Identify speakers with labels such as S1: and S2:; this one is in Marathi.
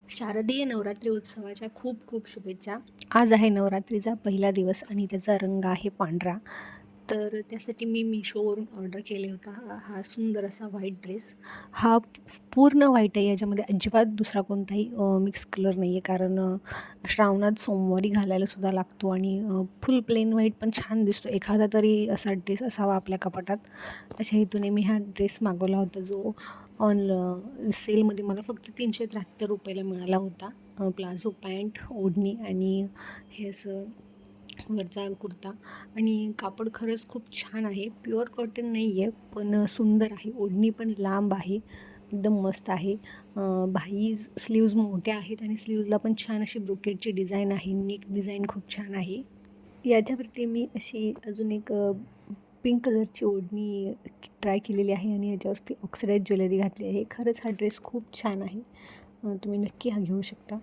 S1: शारदीय नवरात्री उत्सवाच्या खूप खूप शुभेच्छा. आज आहे नवरात्रीचा पहिला दिवस आणि त्याचा रंग आहे पांढरा. तर त्यासाठी मी मिशोवरून ऑर्डर केले होता हा सुंदर असा व्हाईट ड्रेस. हा पूर्ण व्हाईट आहे, याच्यामध्ये अजिबात दुसरा कोणताही मिक्स कलर नाही आहे. कारण श्रावणात सोमवारी घालायलासुद्धा लागतो आणि फुल प्लेन व्हाईट पण छान दिसतो. एखादा तरी असा ड्रेस असावा आपल्या कपाटात. अशा हेतूने मी हा ड्रेस मागवला होता, जो सेलमध्ये मला फक्त ₹373 मिळाला होता. प्लाझो पॅन्ट, ओढणी आणि हे असं वरचा कुर्ता. आणि कापड खरंच खूप छान आहे. प्युअर कॉटन नाही आहे, पण सुंदर आहे. ओढणी पण लांब आहे, एकदम मस्त आहे. बाही स्लीव्ज मोठ्या आहेत आणि स्लीव्जला पण छान अशी ब्रोकेडची डिझाईन आहे. नेक डिझाईन खूप छान आहे. याच्यावरती मी अशी अजून एक पिंक कलरची ओढणी ट्राय केलेली आहे आणि याच्यावरती ऑक्सिडाईज ज्वेलरी घातली आहे. खरंच हा ड्रेस खूप छान आहे. तुम्ही नक्की हा घेऊ शकता.